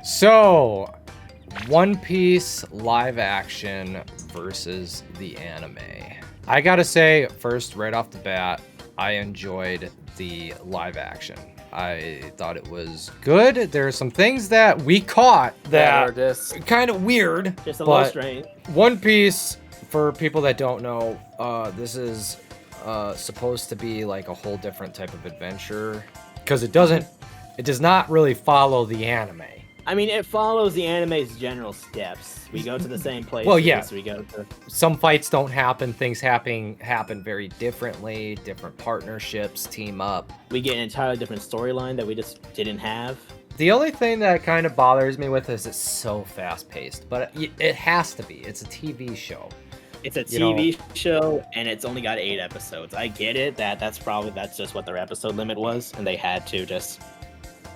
So, One Piece live action versus the anime. I gotta say, first, right off the bat, I enjoyed the live action. I thought it was good. There are some things that we caught that are just kind of weird. a little strange. One Piece, for people that don't know, this is supposed to be like a whole different type of adventure because it does not really follow the anime. I mean, it follows the anime's general steps. We go to the same place. Well, yeah. We go to... Some fights don't happen. Things happen very differently. Different partnerships team up. We get an entirely different storyline that we just didn't have. The only thing that kind of bothers me with is it's so fast-paced, but it has to be. It's a TV show. It's a TV show, and it's only got 8 episodes. I get it. That's just what their episode limit was, and they had to just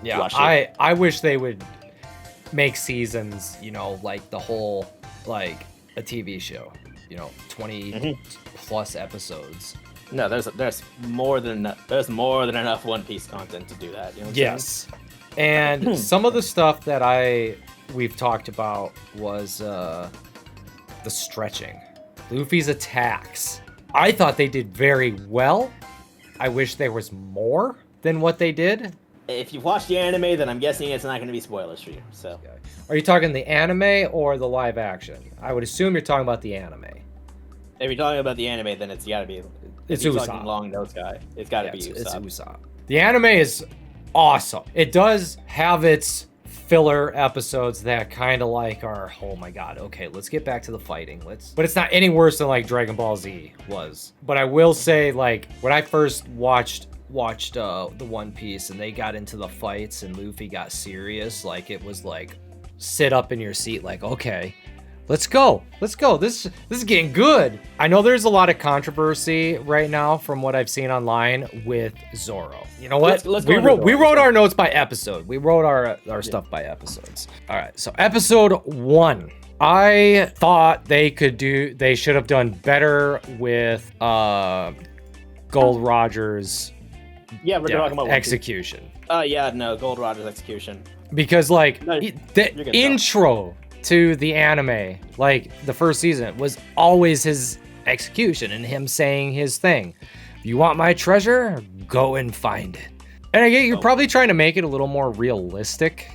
rush it. I wish they would make seasons, like the whole, like a TV show, 20 plus episodes. No, there's more than enough One Piece content to do that. You know what I'm saying? And some of the stuff that we've talked about was the stretching. Luffy's attacks. I thought they did very well. I wish there was more than what they did. If you've watched the anime, then I'm guessing it's not going to be spoilers for you. So, are you talking the anime or the live action? I would assume you're talking about the anime. If you're talking about the anime, then it's got to be. It's Usopp. Long nose guy. It's got to be Usopp. It's Usopp. The anime is awesome. It does have its filler episodes that kind of like are, oh my god, okay, let's get back to the fighting. But it's not any worse than like Dragon Ball Z was. But I will say, like, when I first watched the One Piece and they got into the fights and Luffy got serious, like it was like sit up in your seat, like, okay, let's go. This is getting good. I know there's a lot of controversy right now from what I've seen online with Zoro. You know what? We wrote our notes by episode. We wrote our stuff by episodes. All right, so episode 1. I thought they should have done better with Gold Roger's talking about execution. Gold Roger's execution. Because the intro to the anime, like the first season, was always his execution and him saying his thing. You want my treasure? Go and find it. And I get you're probably trying to make it a little more realistic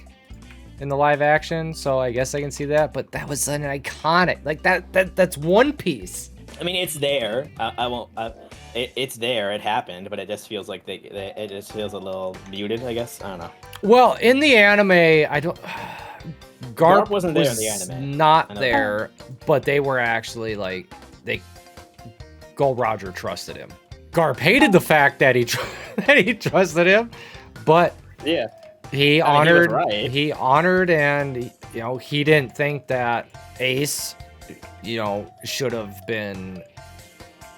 in the live action, so I guess I can see that. But that was an iconic, like that's One Piece. I mean, it's there. It's there. It happened, but it just feels like it just feels a little muted. I guess I don't know. Well, in the anime, Garp wasn't there in the anime. Not there, but they were actually Gold Roger trusted him. Garp hated the fact that he trusted him, but he honored and he didn't think that Ace should have been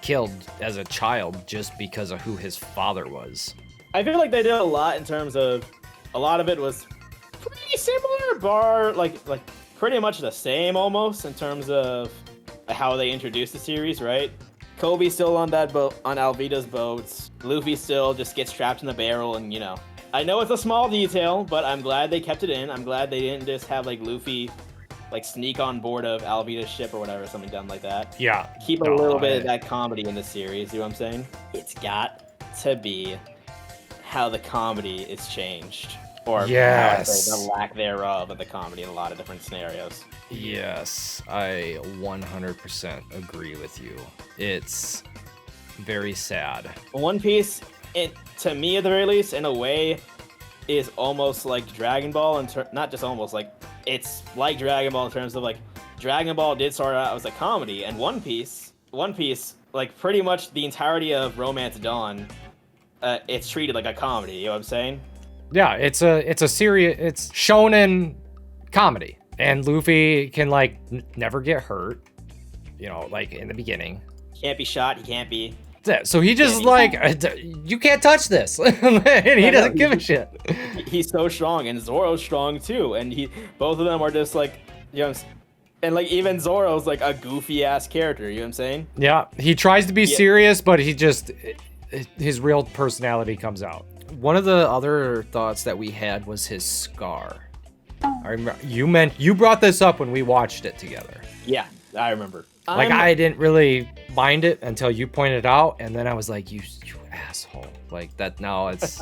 killed as a child just because of who his father was. I feel like they did a lot in terms of a lot of it was pretty similar, like pretty much the same almost in terms of how they introduced the series, right? Kobe's still on that boat, on Alvida's boats. Luffy still just gets trapped in the barrel, and I know it's a small detail, but I'm glad they kept it in. I'm glad they didn't just have Luffy sneak on board of Alvida's ship or whatever, something done like that. Yeah. Keep a little bit of that comedy in the series, you know what I'm saying? It's got to be how the comedy is changed. Or the lack thereof of the comedy in a lot of different scenarios. Yes, I 100% agree with you. It's very sad. One Piece, to me at the very least, in a way, is almost like Dragon Ball, not just almost, it's like Dragon Ball in terms of Dragon Ball did start out as a comedy, and One Piece, pretty much the entirety of Romance Dawn, it's treated like a comedy. You know what I'm saying? Yeah, it's a serious, it's shonen comedy, and Luffy can never get hurt, in the beginning. Can't be shot. He can't be. So he just you can't touch this, and he doesn't give a shit. He's so strong, and Zoro's strong too, and both of them are just and even Zoro's a goofy ass character. You know what I'm saying? Yeah, he tries to be serious, but his real personality comes out. One of the other thoughts that we had was his scar. I remember you brought this up when we watched it together. Yeah, I remember. Like I didn't really mind it until you pointed it out, and then I was like, you asshole. Like that now it's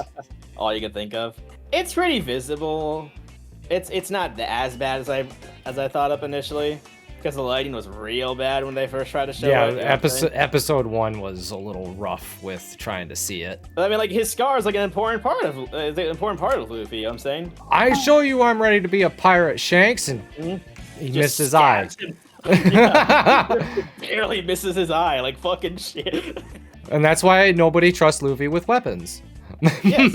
all you can think of. It's pretty visible. It's not as bad as I thought up initially, because the lighting was real bad when they first tried to show it. Yeah, episode 1 was a little rough with trying to see it. But I mean, like his scar is like an important part of Luffy. You know what I'm saying? I show you I'm ready to be a pirate, Shanks, and he missed his eye. Barely misses his eye, like fucking shit. And that's why nobody trusts Luffy with weapons. Yes.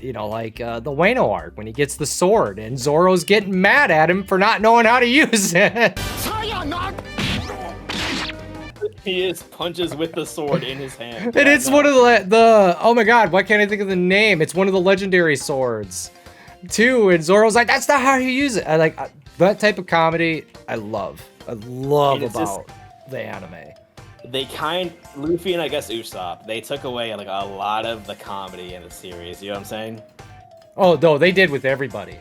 You know, like the Wano arc when he gets the sword and Zoro's getting mad at him for not knowing how to use it. He just punches with the sword in his hand. And it's one of the oh my god, why can't I think of the name? It's one of the legendary swords too, and Zoro's like, that's not how you use it. I like that type of comedy. I love about the anime. Luffy and I guess Usopp, they took away like a lot of the comedy in the series. You know what I'm saying? Oh no, they did with everybody,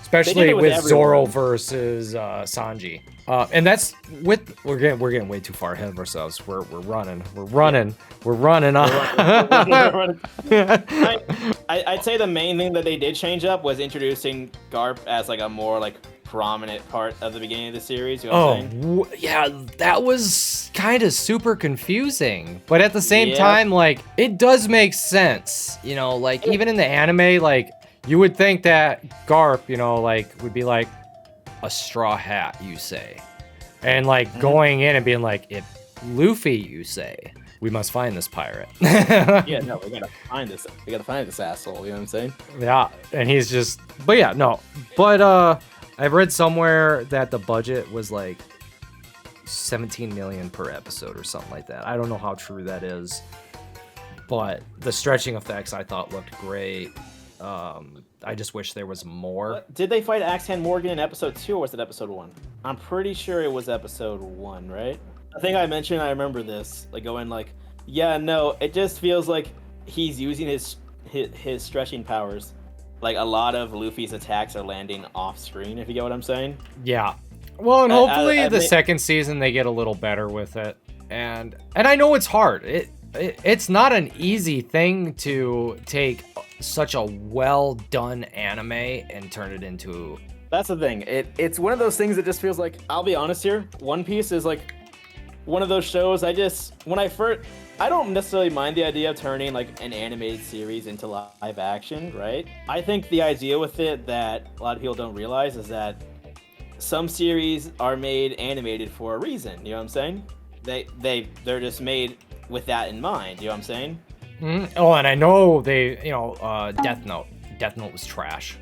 especially with everyone. Zoro versus Sanji. And that's we're getting way too far ahead of ourselves. We're running on. I'd say the main thing that they did change up was introducing Garp as like a more like prominent part of the beginning of the series. You know what I'm saying? Yeah, that was kind of super confusing, but at the same time, like it does make sense. You know, like even in the anime, like you would think that Garp, you know, like would be like a straw hat, you say, and like going in and being like, if Luffy, you say, we must find this pirate. Yeah, no, we gotta find this asshole. You know what I'm saying? Yeah, and he's just, but yeah, no, but I've read somewhere that the budget was like 17 million per episode or something like that. I don't know how true that is, but the stretching effects I thought looked great. I just wish there was more. Did they fight Axe Hand Morgan in episode 2 or was it episode 1? I'm pretty sure it was episode 1, right? I think I mentioned, I remember this, like going like, yeah, no, it just feels like he's using his stretching powers. Like a lot of Luffy's attacks are landing off screen, if you get what I'm saying. Yeah. Well, and hopefully the second season they get a little better with it. And I know it's hard. It's not an easy thing to take such a well done anime and turn it into. That's the thing. It's one of those things that just feels like, I'll be honest here, One Piece is like one of those shows I don't necessarily mind the idea of turning like an animated series into live action, right? I think the idea with it that a lot of people don't realize is that some series are made animated for a reason, you know what I'm saying? They're just made with that in mind, you know what I'm saying? Mm-hmm. Oh, and I know they, you know, Death Note was trash.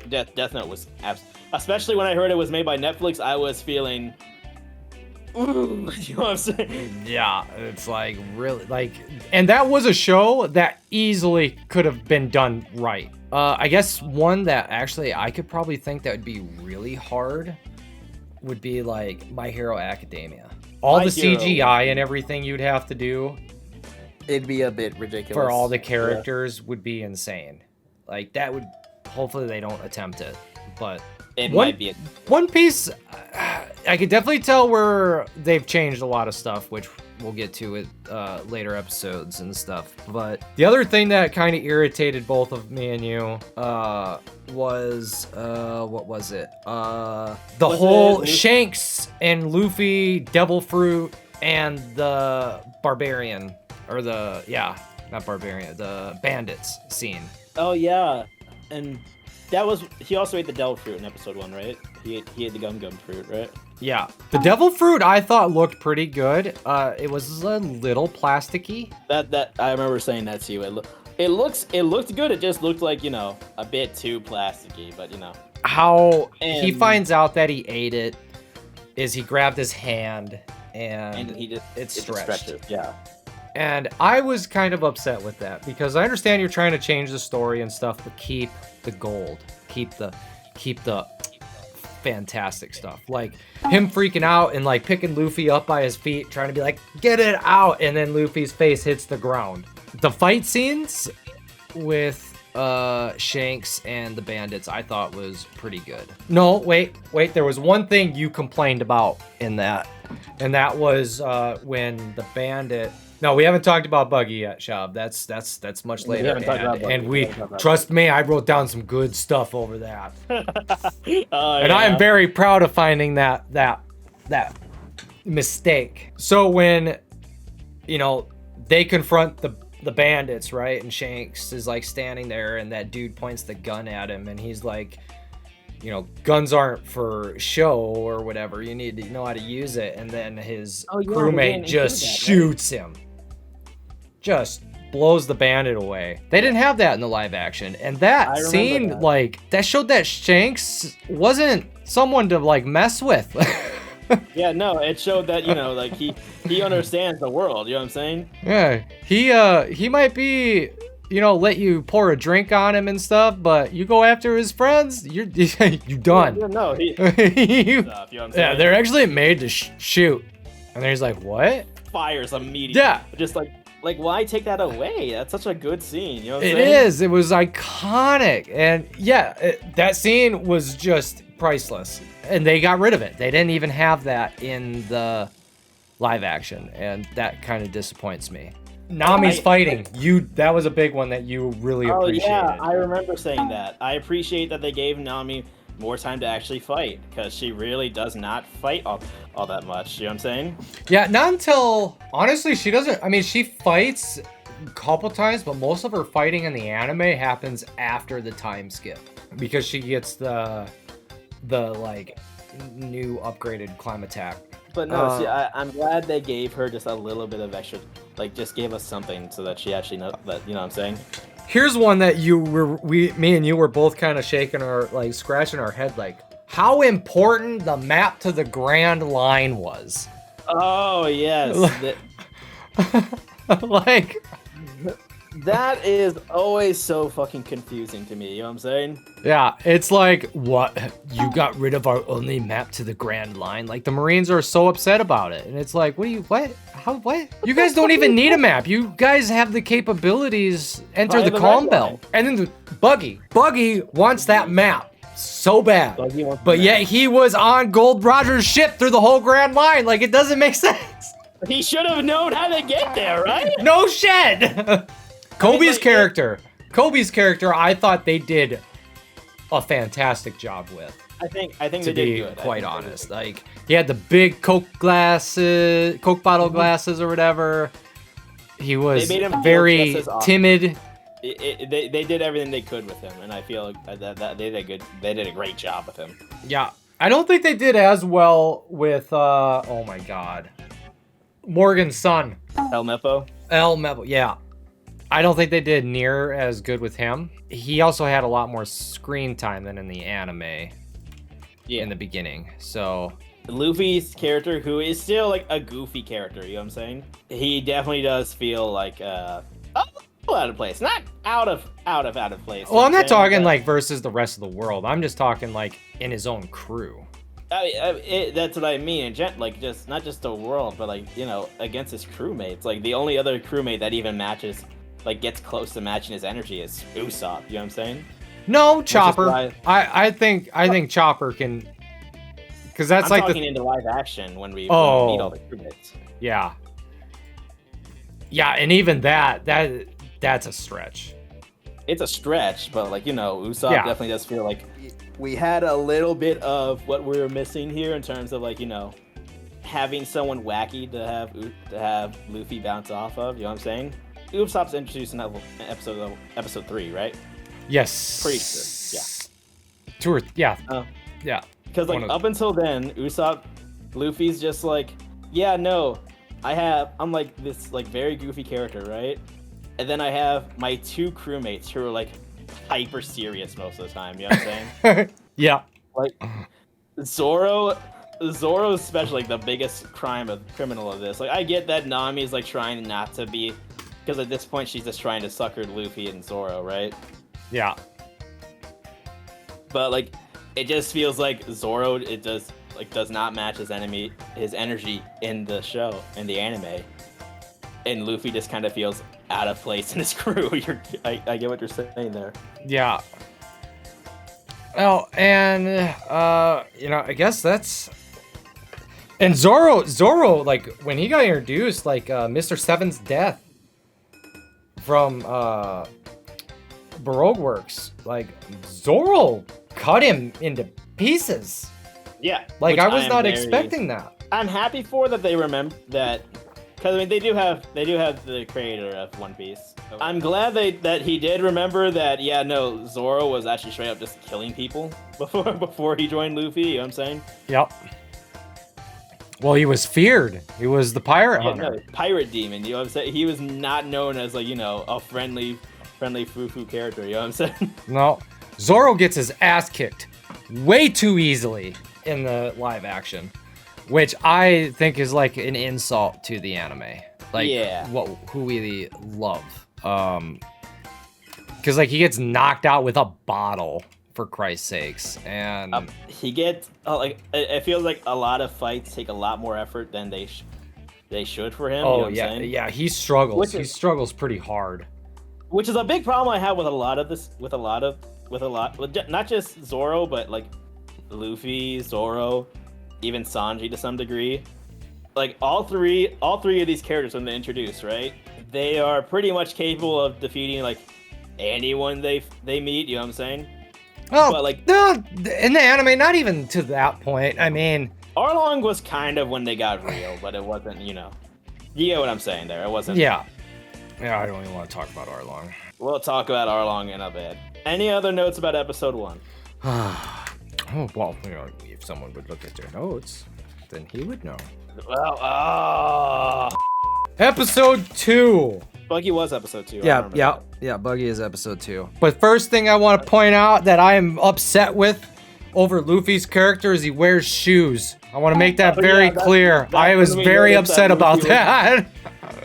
Death Note was especially when I heard it was made by Netflix, I was feeling, ooh, you know what I'm saying? Yeah, it's like really like, and that was a show that easily could have been done right. I guess one that actually I could probably think that would be really hard would be like My Hero Academia. All the CGI and everything you'd have to do. It'd be a bit ridiculous. For all the characters would be insane. Like that would, hopefully they don't attempt it, but might be One Piece, I could definitely tell where they've changed a lot of stuff, which we'll get to it later episodes and stuff. But the other thing that kind of irritated both of me and you was what was it? The whole Shanks and Luffy, Devil Fruit, and the Barbarian, or not Barbarian, the Bandits scene. Oh yeah, and that was, he also ate the Devil Fruit in episode 1, right? He ate the Gum Fruit, right? Yeah, the Devil Fruit I thought looked pretty good. It was a little plasticky. That I remember saying that to you. It looked good. It just looked like, you know, a bit too plasticky, but you know. How he finds out that he ate it is he grabbed his hand and it stretched. Yeah. And I was kind of upset with that because I understand you're trying to change the story and stuff, but keep the gold, keep the fantastic stuff, like him freaking out and like picking Luffy up by his feet, trying to be like, get it out, and then Luffy's face hits the ground. The fight scenes with Shanks and the bandits I thought was pretty good. No, wait, there was one thing you complained about in that, and that was when the bandit. No, we haven't talked about Buggy yet, Shab. That's much later. haven't talked about Buggy. And We we haven't talked about trust me, I wrote down some good stuff over that. And I am very proud of finding that mistake. So when, you know, they confront the bandits, right? And Shanks is like standing there and that dude points the gun at him and he's like, you know, guns aren't for show or whatever. You need to know how to use it. And then his crewmate just shoots him. Just blows the bandit away. They didn't have that in the live action. And that scene, like, that showed that Shanks wasn't someone to, like, mess with. Yeah, no, it showed that, you know, like, he understands the world, you know what I'm saying? Yeah, he might be, you know, let you pour a drink on him and stuff, but you go after his friends, you're done. Yeah, no, you know what I'm saying? Yeah, they're actually made to shoot. And then he's like, what? Fires immediately. Yeah. Just like, why take that away? That's such a good scene, you know what I'm It saying? is. It was iconic. And yeah, that scene was just priceless. And they got rid of it. They didn't even have that in the live action. And that kind of disappoints me. Nami's fighting. That was a big one that you really appreciated. Yeah, I remember saying that. I appreciate that they gave Nami more time to actually fight, because she really does not fight all that much, you know what I'm saying? Yeah, not until, honestly, she doesn't, I mean, she fights a couple times, but most of her fighting in the anime happens after the time skip, because she gets the like, new upgraded climb attack. But no, see, I'm glad they gave her just a little bit of extra, like, just gave us something so that she actually knows that, you know what I'm saying? Here's one that me and you were both kind of scratching our head, like, how important the map to the Grand Line was. Oh, yes. Like, that is always so fucking confusing to me, you know what I'm saying? Yeah, it's like, what? You got rid of our only map to the Grand Line? Like, the Marines are so upset about it. And it's like, what? How? You guys don't even need a map. You guys have the capabilities. Enter the calm belt. And then Buggy wants that map so bad. But yet he was on Gold Roger's ship through the whole Grand Line. Like, it doesn't make sense. He should have known how to get there, right? No shit. Kobe's character, I thought they did a fantastic job with. I think they to did be good. quite honest. Like, he had the big Coke bottle glasses or whatever. He was very timid. They did everything they could with him, and I feel that they did a great job with him. Yeah, I don't think they did as well with oh my god, Morgan's son, El Mepo, yeah. I don't think they did near as good with him. He also had a lot more screen time than in the anime in the beginning. So Luffy's character, who is still like a goofy character, you know what I'm saying? He definitely does feel like a little out of place. Not out of place. Well, I'm not talking like versus the rest of the world. I'm just talking like in his own crew. That's what I mean. Like, just not just the world, but like, you know, against his crewmates. Like, the only other crewmate that even matches, like, gets close to matching his energy is Usopp. You know what I'm saying? No, Chopper. I think Chopper can, because that's I'm like talking into live action when we meet all the crewmates. Yeah, and even that's a stretch. It's a stretch, but like, you know, Usopp definitely does feel like we had a little bit of what we were missing here in terms of, like, you know, having someone wacky to have Luffy bounce off of. You know what I'm saying? Usopp's introduced in episode 3, right? Yes. Pretty sure. Yeah. 2 or yeah. Yeah. Because like up until then, Luffy's just like, yeah, no, I'm like this like very goofy character, right? And then I have my 2 crewmates who are like hyper serious most of the time. You know what I'm saying? Yeah. Like Zoro's especially like the biggest criminal of this. Like, I get that Nami's like trying not to be, because at this point she's just trying to sucker Luffy and Zoro, right? Yeah. But like, it just feels like Zoro does not match his energy in the show, in the anime, and Luffy just kind of feels out of place in his crew. I get what you're saying there. Yeah. Oh, and you know, I guess that's. And Zoro, like when he got introduced, like Mr. Seven's death from Baroque Works, like Zoro cut him into pieces. Yeah. Like I was not expecting that. I'm happy for that they remember that, because I mean they do have the creator of One Piece. I'm glad that he did remember that. Yeah, no, Zoro was actually straight up just killing people before he joined Luffy. You know what I'm saying? Yep. Well, he was feared. He was the pirate hunter. No, pirate demon. You know what I'm saying? He was not known as like, you know, a friendly foo-foo character. You know what I'm saying? No, Zoro gets his ass kicked way too easily in the live action, which I think is like an insult to the anime. Like, yeah. Who we love. Because like he gets knocked out with a bottle, for Christ's sakes, and he gets like it feels like a lot of fights take a lot more effort than they should for him. Oh, you know what yeah, I'm saying? yeah, he struggles. He struggles pretty hard. Which is a big problem I have with a lot of this, with not just Zoro, but like Luffy, Zoro, even Sanji to some degree. Like all three of these characters when they introduce, right? They are pretty much capable of defeating like anyone they meet. You know what I'm saying? Oh, but like no, in the anime, not even to that point. I mean, Arlong was kind of when they got real, but it wasn't. You know, you get what I'm saying there. It wasn't. Yeah. Yeah, I don't even want to talk about Arlong. We'll talk about Arlong in a bit. Any other notes about episode 1? Oh, well, you know, if someone would look at their notes, then he would know. Well, Episode 2. Buggy was episode 2. Yeah, Buggy is episode 2. But first thing I want to point out that I am upset with over Luffy's character is he wears shoes. I want to make that very clear. I was very upset about that.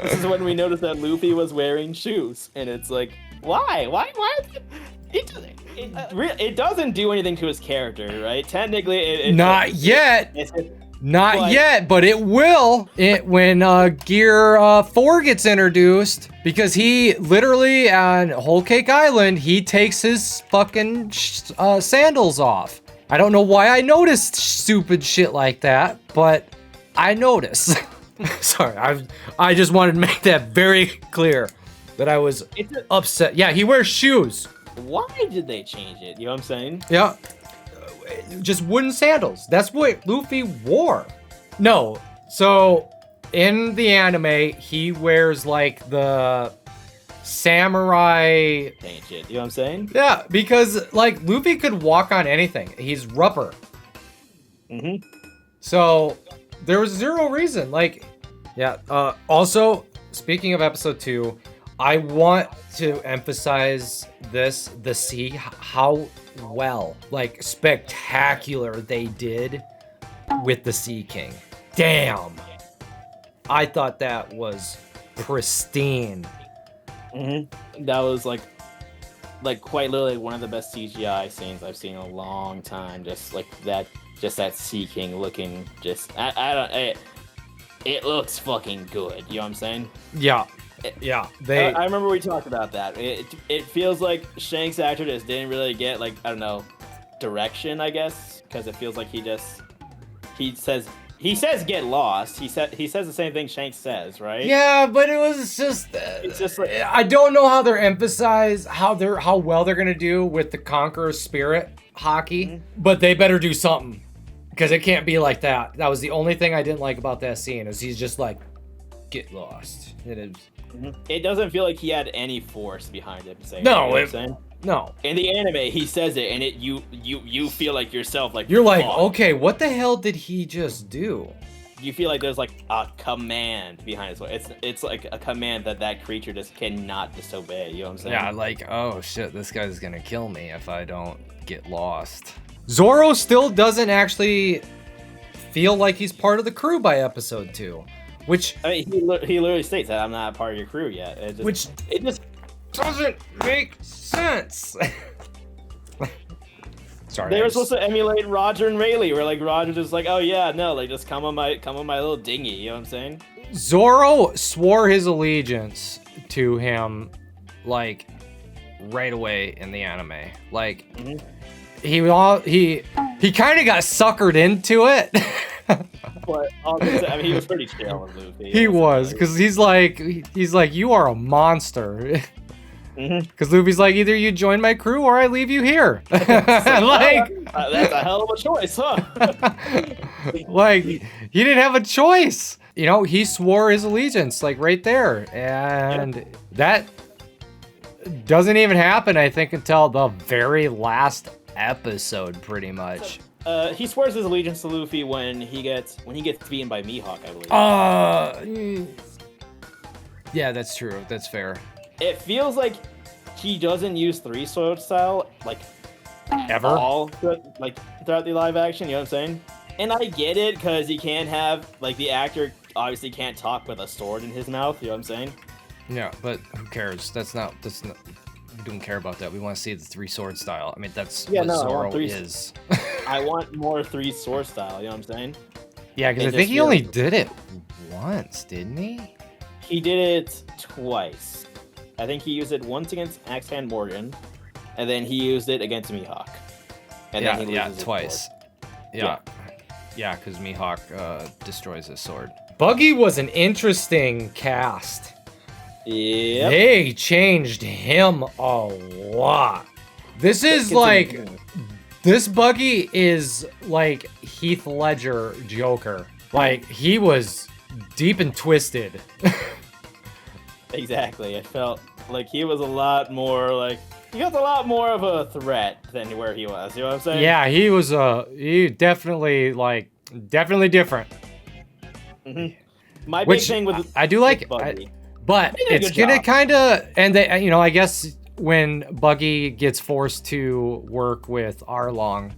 This is when we noticed that Luffy was wearing shoes, and it's like, why? It doesn't do anything to his character, right? Technically, not yet. Not yet, but it will when Gear 4 gets introduced, because he literally on Whole Cake Island, he takes his fucking sandals off. I don't know why I noticed stupid shit like that, but I noticed. Sorry, I just wanted to make that very clear that I was upset. Yeah, he wears shoes. Why did they change it? You know what I'm saying? Yeah. Just wooden sandals. That's what Luffy wore. No. So in the anime, he wears like the samurai shit. You know what I'm saying? Yeah, because like Luffy could walk on anything. He's rubber. Mm-hmm. So there was zero reason. Like, yeah. Also, speaking of episode 2, I want to emphasize this: the sea, how well, like, spectacular they did with the Sea King. Damn. I thought that was pristine. Mm-hmm. That was like quite literally one of the best CGI scenes I've seen in a long time. Just that Sea King looking it looks fucking good. You know what I'm saying? Yeah. Yeah. I remember we talked about that. It feels like Shanks' actor just didn't really get, like, I don't know, direction, I guess, because it feels like he says get lost. He says the same thing Shanks says, right? Yeah, but it was just it's just like, I don't know how they're emphasized how well they're gonna do with the Conqueror spirit hockey, but they better do something, because it can't be like that. That was the only thing I didn't like about that scene, is he's just like, get lost. It is. It doesn't feel like he had any force behind him saying. No, no. In the anime, he says it, and you feel like yourself, like you're like, okay, what the hell did he just do? You feel like there's like a command behind his voice. It's like a command that creature just cannot disobey. You know what I'm saying? Yeah, like, oh shit, this guy's gonna kill me if I don't get lost. Zoro still doesn't actually feel like he's part of the crew by episode 2. Which, I mean, he literally states that I'm not a part of your crew yet. It just doesn't make sense. Sorry. They were supposed to emulate Roger and Rayleigh, where like Roger just like, oh yeah, no, like just come on my little dinghy. You know what I'm saying? Zoro swore his allegiance to him, like, right away in the anime. Like, he kind of got suckered into it. But I mean, he was pretty chill with Luffy. He was, because he's like, you are a monster. Because Luffy's like, either you join my crew or I leave you here. Like, that's a hell of a choice, huh? Like, he didn't have a choice. You know, he swore his allegiance, like, right there. And that doesn't even happen, I think, until the very last episode, pretty much. He swears his allegiance to Luffy when he gets beaten by Mihawk, I believe. Yeah, that's true. That's fair. It feels like he doesn't use three sword style like Ever? all like throughout the live action. You know what I'm saying? And I get it because he can't have like the actor obviously can't talk with a sword in his mouth. You know what I'm saying? Yeah, but who cares? That's not. We don't care about that. We want to see the three sword style. I mean, that's what Zoro is. I want more three sword style. You know what I'm saying? Yeah, because I think he only did it once, didn't he? He did it twice. I think he used it once against Axehand Morgan, and then he used it against Mihawk. And then he loses twice. Yeah, because Mihawk destroys his sword. Buggy was an interesting cast. Yeah. They changed him a lot. This is like, this Buggy is like Heath Ledger Joker. Like, he was deep and twisted. Exactly. It felt like he was a lot more like he was a lot more of a threat than where he was. You know what I'm saying? Yeah, he was he definitely different. My big thing with I do like Buggy. But it's gonna kind of, and they, you know, I guess when Buggy gets forced to work with Arlong,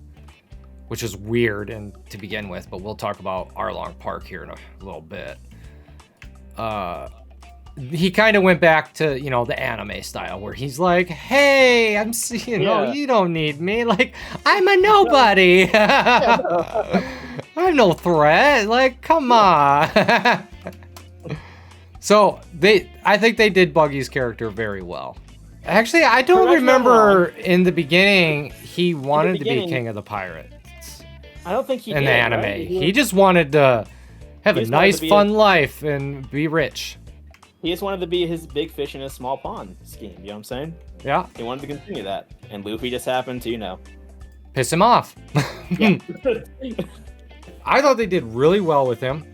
which is weird and to begin with, but we'll talk about Arlong Park here in a little bit. He kind of went back to, you know, the anime style where he's like, hey, you don't need me. Like, I'm a nobody. I'm no threat. Like, come on. So I think they did Buggy's character very well. Actually, I don't remember in the beginning he wanted to be king of the pirates. I don't think he did. In the anime, right? he just wanted to have a nice, fun life and be rich. He just wanted to be his big fish in a small pond scheme. You know what I'm saying? Yeah. He wanted to continue that, and Luffy just happened to, you know, piss him off. Yeah. I thought they did really well with him.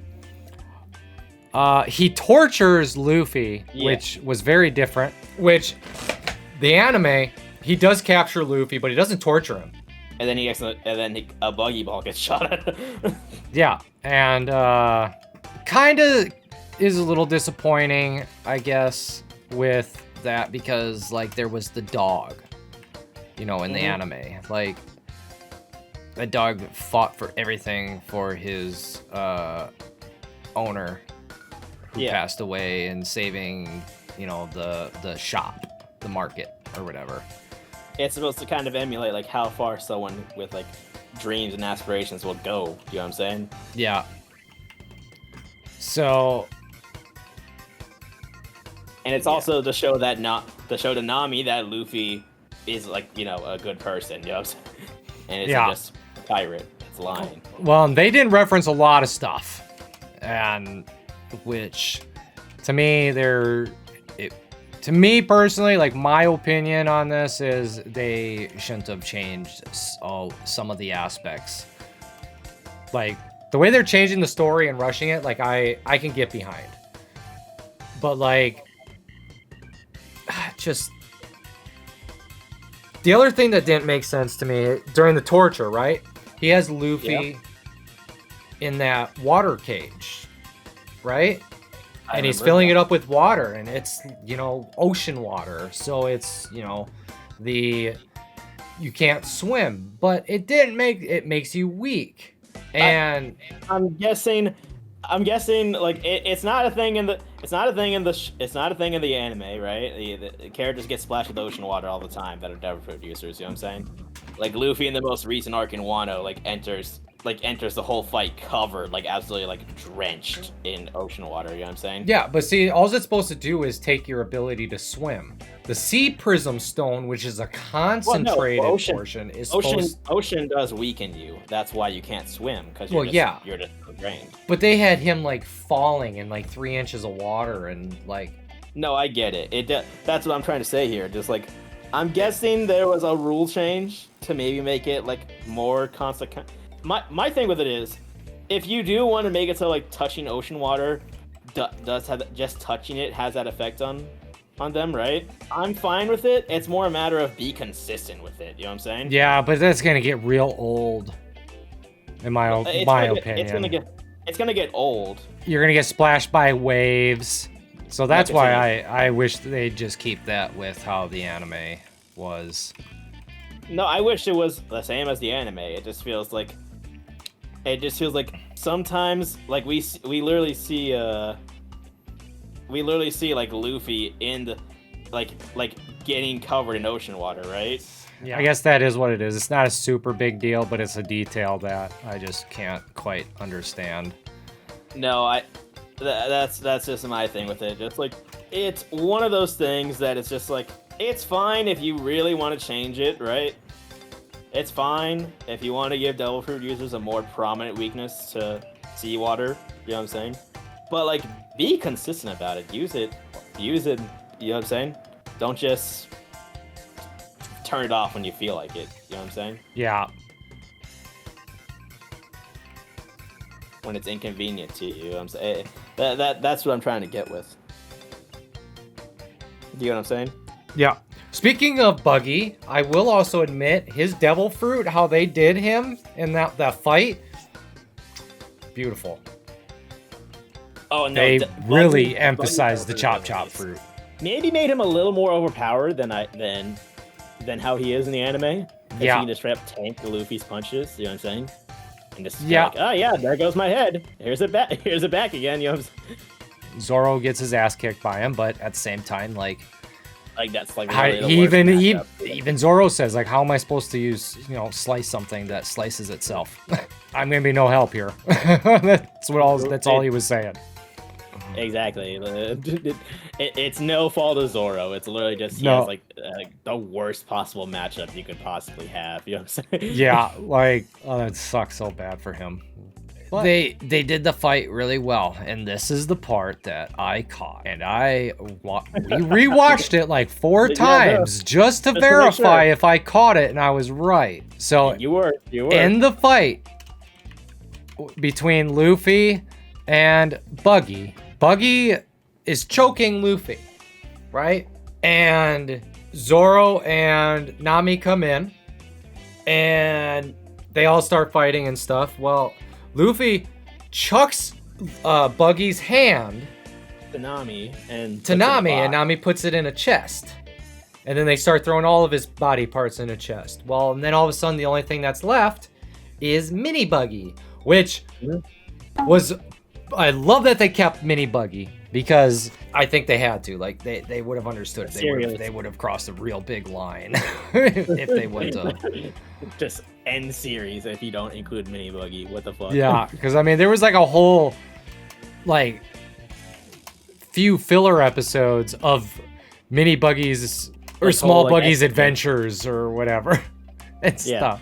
He tortures Luffy, which was very different. Which, the anime, he does capture Luffy, but he doesn't torture him. And then a buggy ball gets shot at him. Yeah, and kind of is a little disappointing, I guess, with that because like there was the dog, you know, in the anime. Like, that dog fought for everything for his owner. Who passed away, and saving, you know, the shop, the market, or whatever. It's supposed to kind of emulate like how far someone with like dreams and aspirations will go. You know what I'm saying? Yeah. So. And it's also to show to Nami that Luffy is like, you know, a good person. You know what I'm saying? And it's just a pirate. It's lying. Well, they didn't reference a lot of stuff, and. Which, to me, to me personally, like, my opinion on this is they shouldn't have changed some of the aspects. Like, the way they're changing the story and rushing it, like, I can get behind. But, like, just... The other thing that didn't make sense to me, during the torture, right? He has Luffy in that water cage. Right? And he's filling it up with water, and it's, you know, ocean water. So it's, you know, you can't swim, but it makes you weak. And I'm guessing like it's not a thing in the anime, right? The characters get splashed with ocean water all the time that are never producers, you know what I'm saying? Like Luffy in the most recent arc in Wano like enters like enters the whole fight covered, like absolutely like drenched in ocean water. You know what I'm saying? Yeah, but see, all it's supposed to do is take your ability to swim. The sea prism stone, which is a concentrated portion, is ocean does weaken you. That's why you can't swim, because you're just drained. But they had him like falling in like 3 inches of water and like. No, I get it. That's what I'm trying to say here. Just like, I'm guessing there was a rule change to maybe make it like more consequent. My thing with it is, if you do want to make it so like touching ocean water does have just touching it has that effect on them, right? I'm fine with it. It's more a matter of be consistent with it. You know what I'm saying? Yeah, but that's gonna get real old. In my opinion, it's gonna get old. You're gonna get splashed by waves. So that's why I wish they'd just keep that with how the anime was. No, I wish it was the same as the anime. It just feels like sometimes like we literally see like Luffy in the like getting covered in ocean water, right? Yeah, I guess that is what it is. It's not a super big deal, but it's a detail that I just can't quite understand. No, that's just my thing with it. Just like, it's one of those things that it's just like, it's fine if you really want to change it, right? It's fine if you want to give Devil Fruit users a more prominent weakness to seawater, you know what I'm saying? But like, be consistent about it. Use it, you know what I'm saying? Don't just turn it off when you feel like it, you know what I'm saying? Yeah. When it's inconvenient to you, you know what I'm saying? That's what I'm trying to get with. You know what I'm saying? Yeah. Speaking of Buggy, I will also admit his Devil Fruit, how they did him in that fight, beautiful. Oh no, they really emphasized the chop fruit. Maybe made him a little more overpowered than how he is in the anime. Yeah. He can just straight up tank Luffy's punches. You know what I'm saying? And just like, oh yeah, there goes my head. Here's it back. Here's it back again. You know what I'm saying? Zoro gets his ass kicked by him, but at the same time, like that's like really even Zoro says, like, how am I supposed to use, slice something that slices itself? I'm gonna be no help here. That's all he was saying. Exactly. It's no fault of Zoro. It's literally just he has like the worst possible matchup you could possibly have. You know what I'm saying? Yeah, that sucks so bad for him. But they did the fight really well, and this is the part that I caught, and we rewatched it like 4 times just to verify if I caught it and I was right. So you were in the fight between Luffy and Buggy. Buggy is choking Luffy, right? And Zoro and Nami come in, and they all start fighting and stuff. Well, Luffy chucks Buggy's hand to Nami, and Nami puts it in a chest. And then they start throwing all of his body parts in a chest. Well, and then all of a sudden, the only thing that's left is Mini Buggy, which was... I love that they kept Mini Buggy, because I think they had to. Like, they would have understood. They would have crossed a real big line if they would have. Just end series if you don't include Mini Buggy. What the fuck? Yeah, because I mean, there was like a whole few filler episodes of Mini Buggy's or Small Buggy's adventures or whatever and stuff.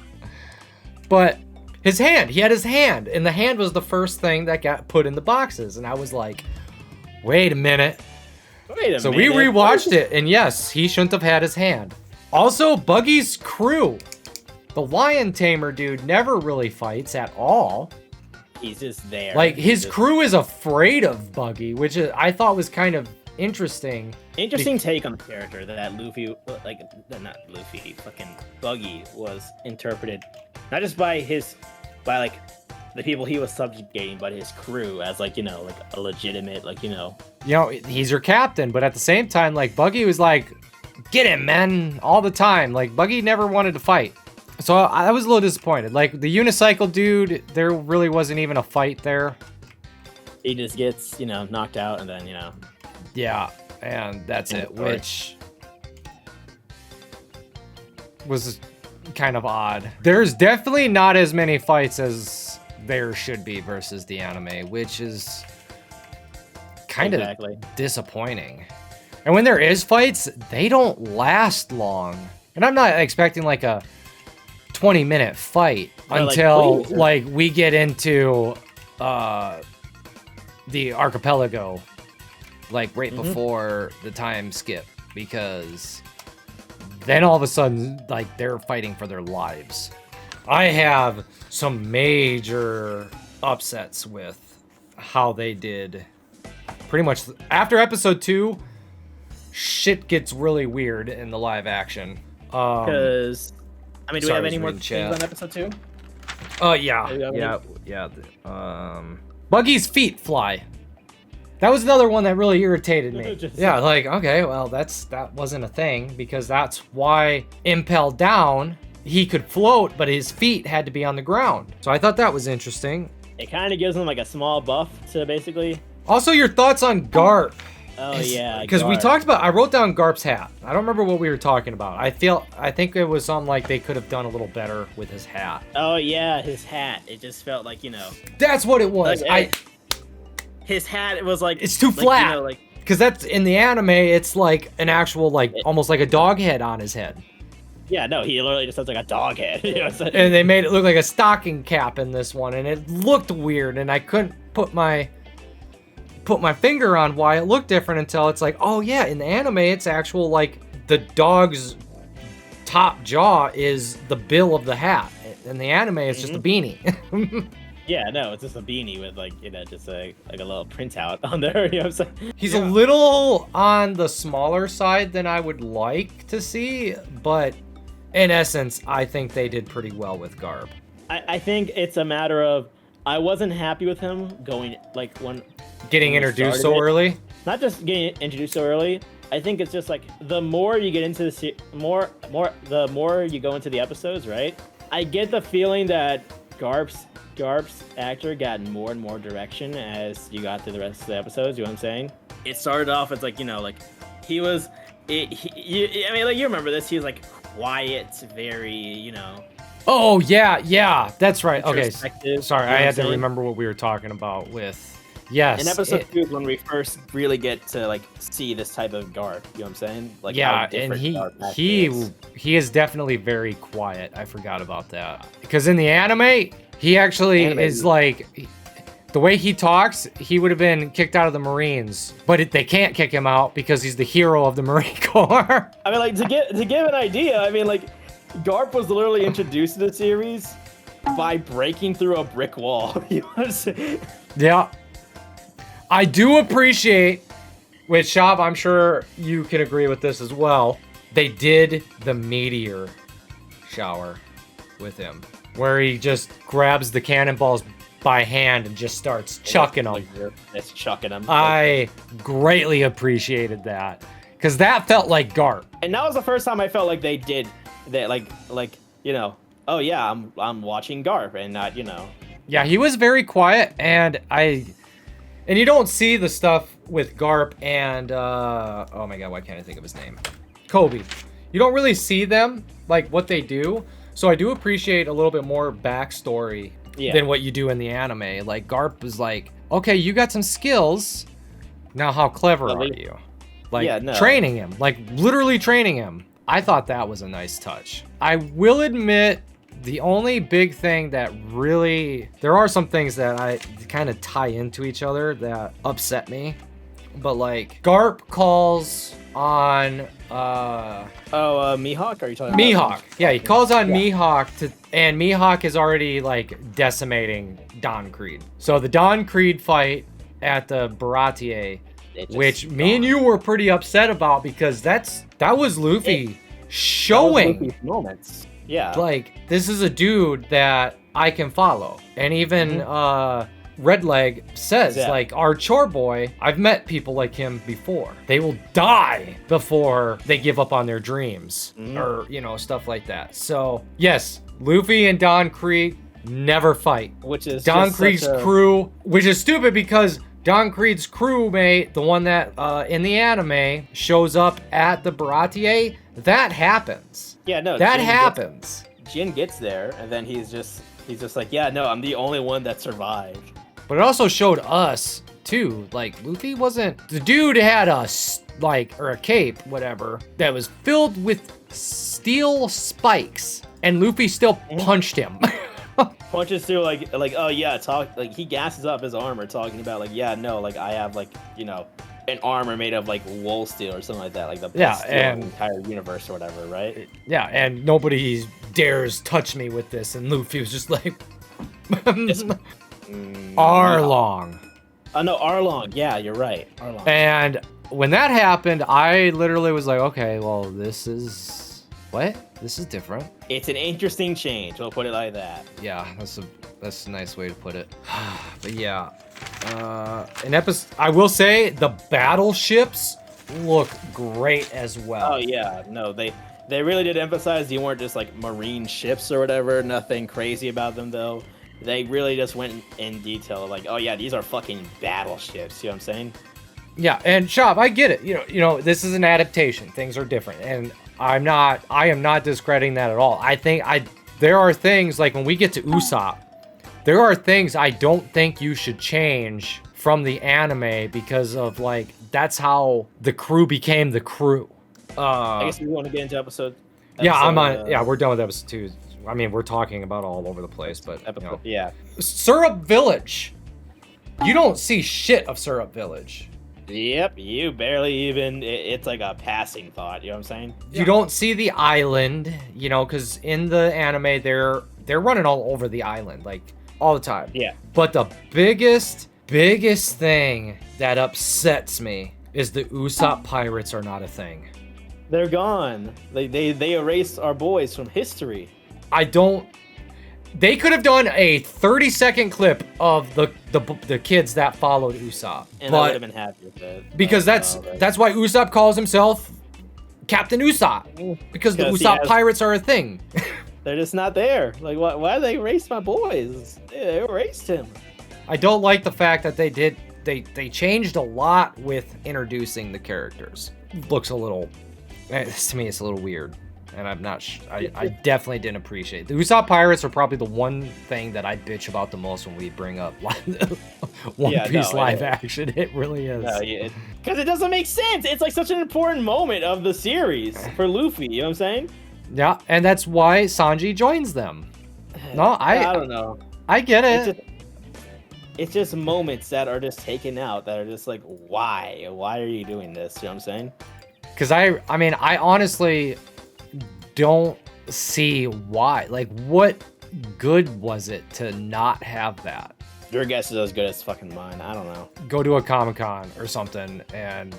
But he had his hand, and the hand was the first thing that got put in the boxes, and I was like, wait a minute. So we rewatched it, and yes, he shouldn't have had his hand. Also, Buggy's crew. The lion tamer dude never really fights at all. He's just there. Like, his crew is afraid of Buggy, which I thought was kind of interesting. Interesting take on the character that Luffy, not Luffy, fucking Buggy was interpreted, not just by the people he was subjugating, but his crew as a legitimate, he's your captain, but at the same time, Buggy was like, get him, man, all the time. Buggy never wanted to fight. So I was a little disappointed. The unicycle dude, there really wasn't even a fight there. He just gets, knocked out, and then, Yeah, and that's it, which was kind of odd. There's definitely not as many fights as there should be versus the anime, which is kind of disappointing. And when there is fights, they don't last long. And I'm not expecting like a 20-minute fight until like we get into the archipelago, like right before the time skip, because then all of a sudden like they're fighting for their lives. I have some major upsets with how they did. Pretty much after episode 2, shit gets really weird in the live action. Because I mean, do we have any more things on episode 2? Yeah. Buggy's feet fly. That was another one that really irritated me. Yeah, like, okay, well, that wasn't a thing, because that's why Impel Down, he could float, but his feet had to be on the ground. So I thought that was interesting. It kind of gives him like a small buff to basically... Also, your thoughts on Garp. Oh, yeah. Because we talked about, I wrote down Garp's hat. I don't remember what we were talking about. I think it was something like they could have done a little better with his hat. Oh, yeah, his hat. It just felt like, you know. That's what it was. His hat, it was like... It's too flat. You know, like, because that's, in the anime, it's like an actual, like, almost like a dog head on his head. Yeah, no, he literally just has like a dog head. And they made it look like a stocking cap in this one, and it looked weird, and I couldn't put my finger on why it looked different until it's like, oh yeah, in the anime, it's actual, like, the dog's top jaw is the bill of the hat. In the anime, it's just a beanie. Yeah, no, it's just a beanie with, like, you know, just like a little printout on there, you know what I'm saying? He's a little on the smaller side than I would like to see, but in essence, I think they did pretty well with Garp. I think it's a matter of, I wasn't happy with him going, like, when introduced so early. Not just getting introduced so early. I think it's just like the more you get into the the more you go into the episodes, right? I get the feeling that Garp's actor got more and more direction as you got through the rest of the episodes. You know what I'm saying? It started off as like, you know, like I mean, like, you remember this? He was like quiet, very, you know. Oh yeah, that's right. Okay, sorry, I had to saying? remember what we were talking about with. Yes. In episode 2 is when we first really get to like see this type of Garp. You know what I'm saying? Like, yeah, and he is definitely very quiet. I forgot about that, because in the anime, he actually is like, the way he talks, he would have been kicked out of the Marines, but they can't kick him out because he's the hero of the Marine Corps. I mean, like, to give an idea, I mean, like, Garp was literally introduced to the series by breaking through a brick wall. You know what I'm saying? Yeah. I do appreciate, with Shop, I'm sure you can agree with this as well, they did the meteor shower with him, where he just grabs the cannonballs by hand and just starts chucking them. It's chucking them. I greatly appreciated that, because that felt like Garp. And that was the first time I felt like they did that, like you know, oh yeah, I'm watching Garp and not, you know. Yeah, he was very quiet, and you don't see the stuff with Garp and oh my god, why can't I think of his name? Kobe. You don't really see them, like, what they do. So I do appreciate a little bit more backstory than what you do in the anime. Like, Garp is like, okay, you got some skills. Now how clever are you? Like, training him. Like, literally training him. I thought that was a nice touch. I will admit, the only big thing that really... There are some things that I kind of tie into each other that upset me. But, like, Garp calls on... Mihawk? Are you talking about? Mihawk. Yeah, he calls on Mihawk and Mihawk is already, like, decimating Don Creed. So the Don Creed fight at the Baratier, which me and you were pretty upset about, because that was Luffy showing... That was Luffy's moments. Yeah. Like, this is a dude that I can follow. And even Redleg says, like, our chore boy, I've met people like him before. They will die before they give up on their dreams. Or, you know, stuff like that. So, yes, Luffy and Don Creed never fight. Which is Don Creed's crew, which is stupid, because Don Creed's crewmate, the one that in the anime shows up at the Baratier, that happens. Yeah, no. That happens. Jin gets there, and then he's just like, yeah, no, I'm the only one that survived. But it also showed us too, like Luffy wasn't, the dude had a or a cape, whatever, that was filled with steel spikes, and Luffy still punched him. Punches through like oh yeah, he gasses up his armor talking about like, yeah, no, like I have like, you know, an armor made of like wool steel or something like that, like the best steel in the entire universe or whatever, right? Yeah, and nobody dares touch me with this, and Luffy was just like Arlong. Oh no, Arlong. Yeah, you're right. Arlong. And when that happened, I literally was like, okay, well, this is different. It's an interesting change. We'll put it like that. Yeah, that's a nice way to put it. But yeah, I will say the battleships look great as well. Oh yeah, no, they really did emphasize you weren't just like marine ships or whatever. Nothing crazy about them though. They really just went in detail, like, oh yeah, these are fucking battleships. You know what I'm saying? Yeah, and Shop, I get it. You know, this is an adaptation. Things are different, and I am not discrediting that at all. I think there are things like when we get to Usopp, there are things I don't think you should change from the anime because of like that's how the crew became the crew. I guess we want to get into episode. Yeah, we're done with episode 2. I mean, we're talking about all over the place, but yeah. Syrup Village. You don't see shit of Syrup Village. Yep, you barely even. It's like a passing thought. You know what I'm saying? You don't see the island, you know, because in the anime they're running all over the island, like all the time. Yeah. But the biggest thing that upsets me is the Usopp pirates are not a thing. They're gone. They erased our boys from history. They could have done a 30-second clip of the kids that followed Usopp. And I would have been happy with it. Because that's why Usopp calls himself Captain Usopp. Because the Usopp pirates are a thing. They're just not there. Like, why they erased my boys? They erased him. I don't like the fact that they changed a lot with introducing the characters. Looks a little, to me, it's a little weird. And I'm not. I definitely didn't appreciate it. The Usopp pirates are probably the one thing that I bitch about the most when we bring up One Piece live action. It really is. Because it doesn't make sense. It's like such an important moment of the series for Luffy. You know what I'm saying? Yeah, and that's why Sanji joins them. No, I don't know. I get it. It's just moments that are just taken out that are just like, why? Why are you doing this? You know what I'm saying? Because I mean, I honestly don't see why. Like, what good was it to not have that? Your guess is as good as fucking mine. I don't know. Go to a Comic-Con or something and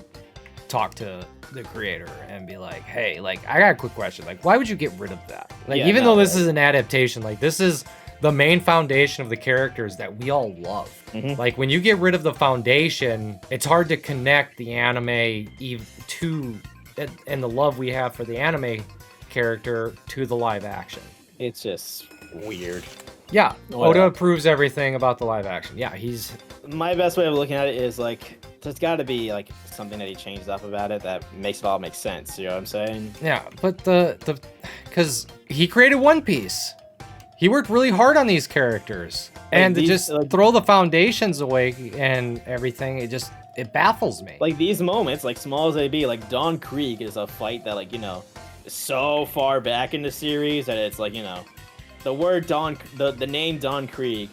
talk to the creator and be like, hey, like, I got a quick question. Like, why would you get rid of that? Like, even though this is an adaptation, like, this is the main foundation of the characters that we all love. Mm-hmm. Like, when you get rid of the foundation, it's hard to connect the anime to and the love we have for the anime character to the live action. It's just weird. Yeah, Oda approves everything about the live action. Yeah, my best way of looking at it is like there's got to be like something that he changed up about it that makes it all make sense. You know what I'm saying? Yeah, but because he created One Piece, he worked really hard on these characters, and to just throw the foundations away and everything, it baffles me. Like these moments, like small as they be, like Don Krieg is a fight that like so far back in the series that it's like the word the name Don Krieg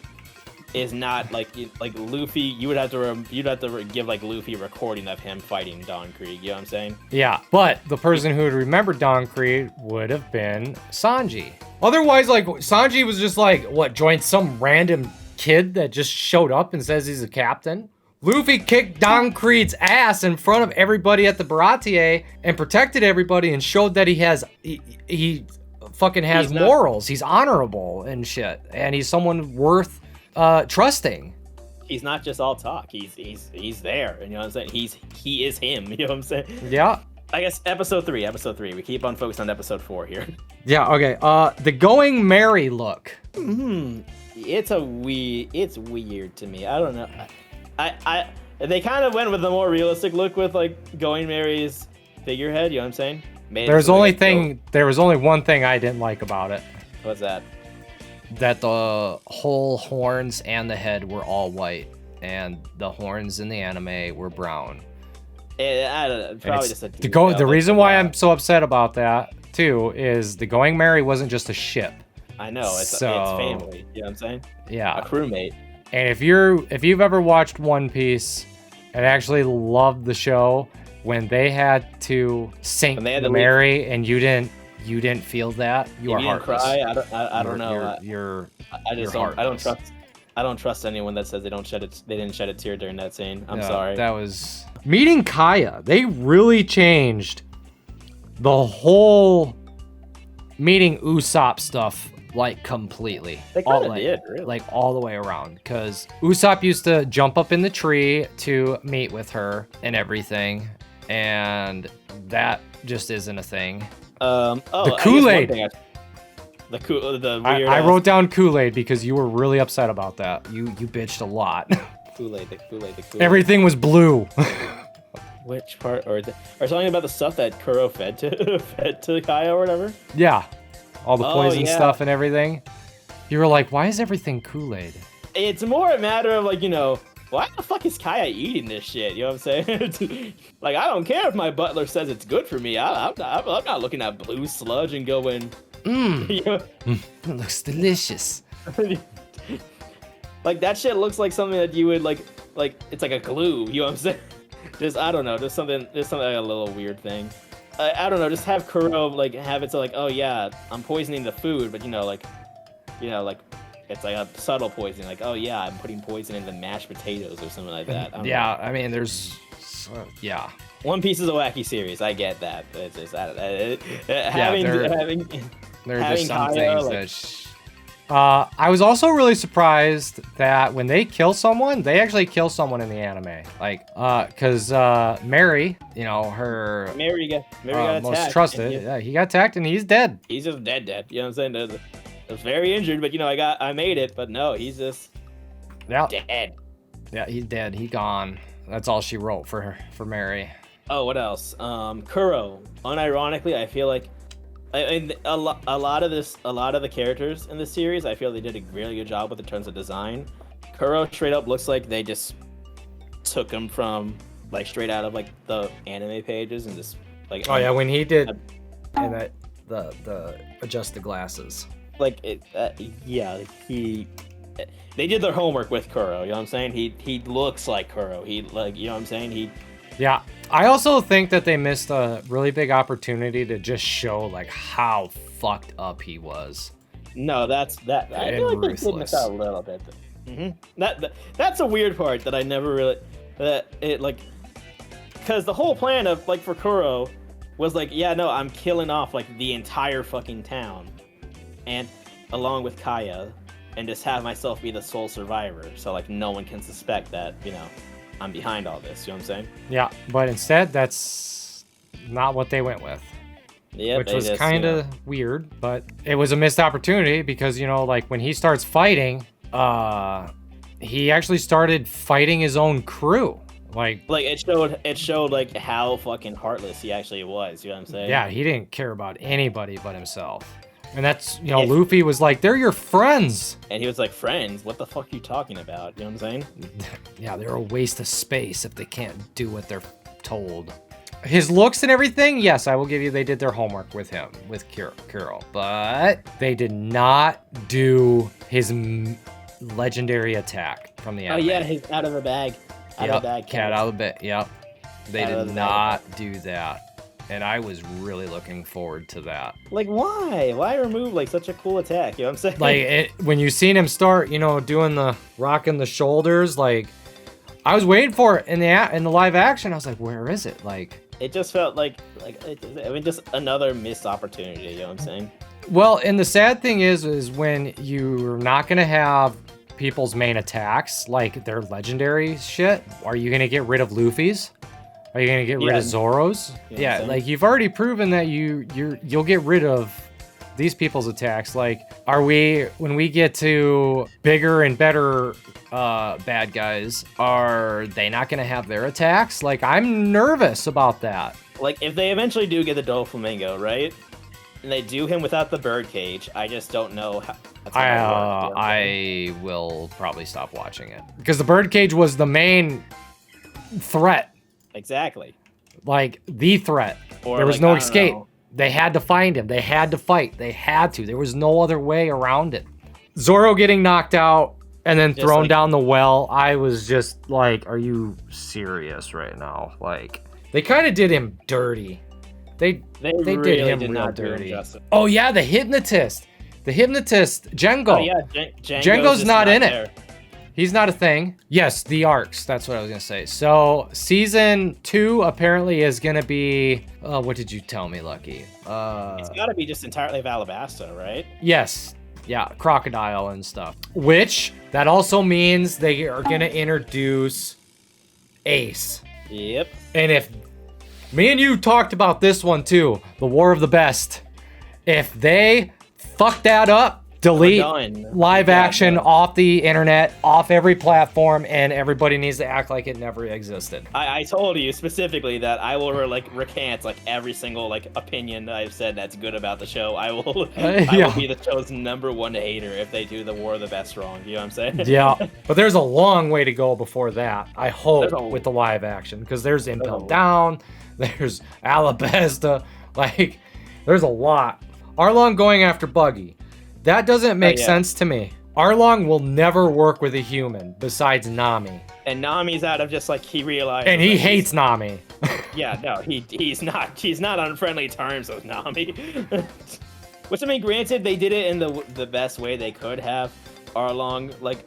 is not like Luffy. You'd have to give like Luffy a recording of him fighting Don Krieg. You know what I'm saying? Yeah, but the person who would remember Don Krieg would have been Sanji. Otherwise, like Sanji was just like joined some random kid that just showed up and says he's a captain. Luffy kicked Don Krieg's ass in front of everybody at the Baratier and protected everybody and showed that he fucking has morals. He's honorable and shit, and he's someone worth trusting. He's not just all talk. He's there, and you know what I'm saying. He is him. You know what I'm saying? Yeah. I guess episode 3. We keep on focused on episode 4 here. Yeah. Okay. The Going Merry look. It's weird to me. I don't know. They kind of went with a more realistic look with like Going Merry's figurehead. You know what I'm saying? There was only one thing I didn't like about it. What's that? That the whole horns and the head were all white, and the horns in the anime were brown. I don't know, probably just the reason why I'm so upset about that too is the Going Merry wasn't just a ship. I know, it's family. You know what I'm saying? Yeah, a crewmate. And if you've ever watched One Piece and actually loved the show, when they had to sink the Merry and you didn't feel that, you are heartless. Cry. I don't know. I don't trust anyone that says they didn't shed a tear during that scene. I'm sorry. That was meeting Kaya. They really changed the whole meeting Usopp stuff like completely. They kind of did, really. Like all the way around, because Usopp used to jump up in the tree to meet with her and everything, and that just isn't a thing. The Kool-Aid. The weird. I wrote down Kool-Aid because you were really upset about that. You bitched a lot. Kool-Aid. Everything was blue. Which part? Or something about the stuff that Kuro fed to Kaya or whatever? Yeah. All the poison stuff and everything. You were like, why is everything Kool-Aid? It's more a matter of like, why the fuck is Kaya eating this shit? You know what I'm saying? Like, I don't care if my butler says it's good for me. I'm not looking at blue sludge and going, it looks delicious. Like, that shit looks like something that you would like it's like a glue. You know what I'm saying? I don't know, just something like a little weird thing. I don't know, just have Kuro like have it so like, oh yeah, I'm poisoning the food, but it's like a subtle poisoning, like, oh yeah, I'm putting poison in the mashed potatoes or something like that. I mean, there's One Piece is a wacky series. I get that, but it's just there's some things that. I was also really surprised that when they kill someone, they actually kill someone in the anime. Like, because Mary, her Mary got attacked. Most trusted, he got attacked and he's dead. He's just dead. You know what I'm saying? I was very injured, but I made it. But no, he's just dead. Yeah, he's dead. He gone. That's all she wrote for Mary. Oh, what else? Kuro. Unironically, I feel like a lot of the characters in this series, I feel they did a really good job with in terms of design. Kuro straight up looks like they just took him from like straight out of like the anime pages and just like. Oh yeah, when he did, and that the adjust the glasses. Like it, they did their homework with Kuro. You know what I'm saying? He looks like Kuro. You know what I'm saying? Yeah, I also think that they missed a really big opportunity to just show like how fucked up he was. No, that's that. I feel like they did miss out a little bit. Mm-hmm. That's a weird part that I never really because the whole plan of like for Kuro was like, yeah, no, I'm killing off like the entire fucking town, and along with Kaya, and just have myself be the sole survivor, so like no one can suspect that I'm behind all this, you know what I'm saying? Yeah, but instead, that's not what they went with. Yeah, which was kind of weird, but it was a missed opportunity because, like when he starts fighting, he actually started fighting his own crew. Like it showed like how fucking heartless he actually was, you know what I'm saying? Yeah, he didn't care about anybody but himself. And that's, Luffy was like, they're your friends. And he was like, friends? What the fuck are you talking about? You know what I'm saying? Yeah, they're a waste of space if they can't do what they're told. His looks and everything, yes, I will give you, they did their homework with him, with Kuro. But they did not do his legendary attack from the anime. Oh, yeah, he's out of the bag. Cat out of the bag, yep. They did not do that. And I was really looking forward to that. Like, why? Why remove, like, such a cool attack? You know what I'm saying? Like, when you seen him start, doing the rocking the shoulders, like, I was waiting for it in the live action. I was like, where is it? Like, it just felt like just another missed opportunity. You know what I'm saying? Well, and the sad thing is when you're not going to have people's main attacks, like their legendary shit, are you going to get rid of Luffy's? Are you gonna get rid of Zoro's? Yeah, like you've already proven that you'll get rid of these people's attacks. Like, when we get to bigger and better bad guys, are they not gonna have their attacks? Like, I'm nervous about that. Like, if they eventually do get the Doflamingo, right? and they do him without the birdcage, I just don't know how that's gonna work. I will probably stop watching it because the birdcage was the main threat. Exactly. Like the threat. Or there was like, no I don't escape. know. They had to find him. They had to fight. They had to. There was no other way around it. Zoro getting knocked out and then Just thrown like- down the well. I was just like, are you serious right now? Like, they kind of did him dirty. They They did really him did real not do him dirty. justice. Oh yeah, the hypnotist. The hypnotist, Django. Oh yeah, Django's just not in there. it. He's not a thing. Yes, the arcs. That's what I was gonna say. So season 2 apparently is gonna be. What did you tell me, Lucky? It's got to be just entirely of Alabasta, right? Yes. Yeah, crocodile and stuff. Which that also means they are gonna introduce Ace. Yep. And if me and you talked about this one too, the War of the Best. If they fuck that up, delete done. live Yeah, action done. off the internet, off every platform, and everybody needs to act like it never existed. I told you specifically that I will like recant like every single like opinion I've said that's good about the show. I will I Yeah. will be the show's #1 hater if they do the War of the Best wrong. You know what I'm saying? Yeah, but there's a long way to go before that. I hope There's a- with the live action because there's Impel a- Down, there's Alabasta, like there's a lot. Arlong going after Buggy. That doesn't make yeah. sense to me. Arlong will never work with a human besides Nami. And Nami's out of just like he realized. And he that he's- hates Nami. Yeah, no, he's not on friendly terms with Nami. Which I mean, granted, they did it in the best way they could have. Arlong like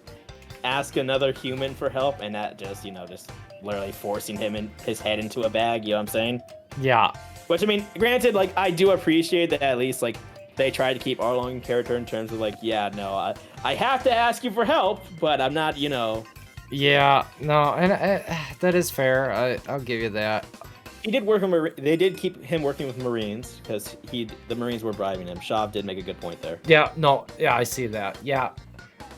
ask another human for help, and that just just literally forcing his head into a bag. You know what I'm saying? Yeah. Which I mean, granted, like I do appreciate that at least like they tried to keep Arlong in character in terms of like, yeah, no, I have to ask you for help, but I'm not, Yeah, no, and that is fair. I'll give you that. He did work on they did keep him working with Marines because the Marines were bribing him. Shav did make a good point there. Yeah, no, yeah, I see that. Yeah.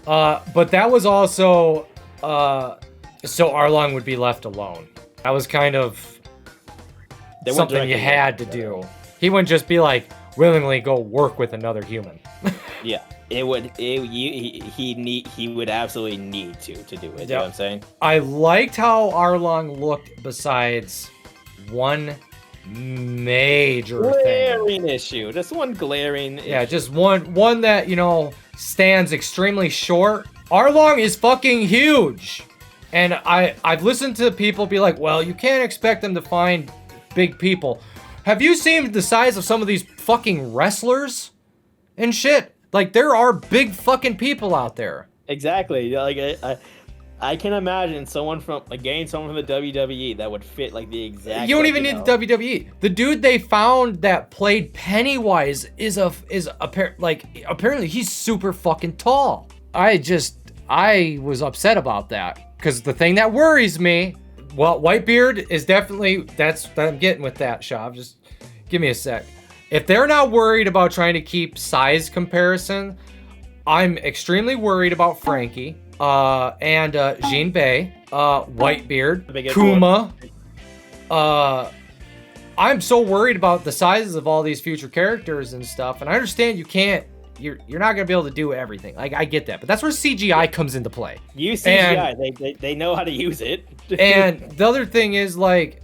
But that was also so Arlong would be left alone. That was kind of They weren't something you directly had to working do. He wouldn't just be like willingly go work with another human. Yeah, he would absolutely need to do it. You know what I'm saying? I liked how Arlong looked besides one major thing. Glaring issue, just one glaring. Yeah, issue. just one that, stands extremely short. Arlong is fucking huge. And I've listened to people be like, well, you can't expect them to find big people. Have you seen the size of some of these fucking wrestlers and shit? Like, there are big fucking people out there. Exactly. Like I can imagine someone from the WWE that would fit like the exact. You don't even need the WWE. The dude they found that played Pennywise apparently he's super fucking tall. I was upset about that because the thing that worries me, well, Whitebeard is definitely I'm getting with that, Shav. Just give me a sec. If they're not worried about trying to keep size comparison, I'm extremely worried about Frankie, and Jinbei, Whitebeard, Kuma. I'm so worried about the sizes of all these future characters and stuff, and I understand you're not gonna be able to do everything. Like, I get that, but that's where CGI comes into play. Use CGI. They know how to use it. And the other thing is, like,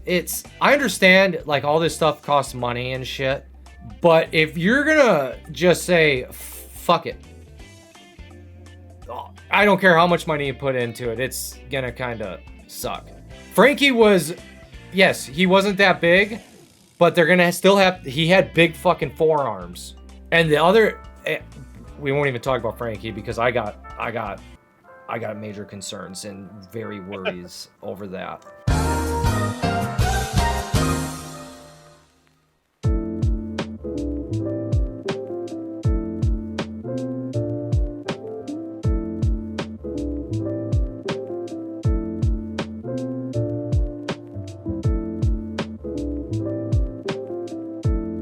I understand, like, all this stuff costs money and shit, but if you're gonna just say, fuck it, I don't care how much money you put into it, it's gonna kind of suck. Frankie yes, he wasn't that big, but they're gonna still he had big fucking forearms. And the other, we won't even talk about Frankie because I got major concerns and very worries over that.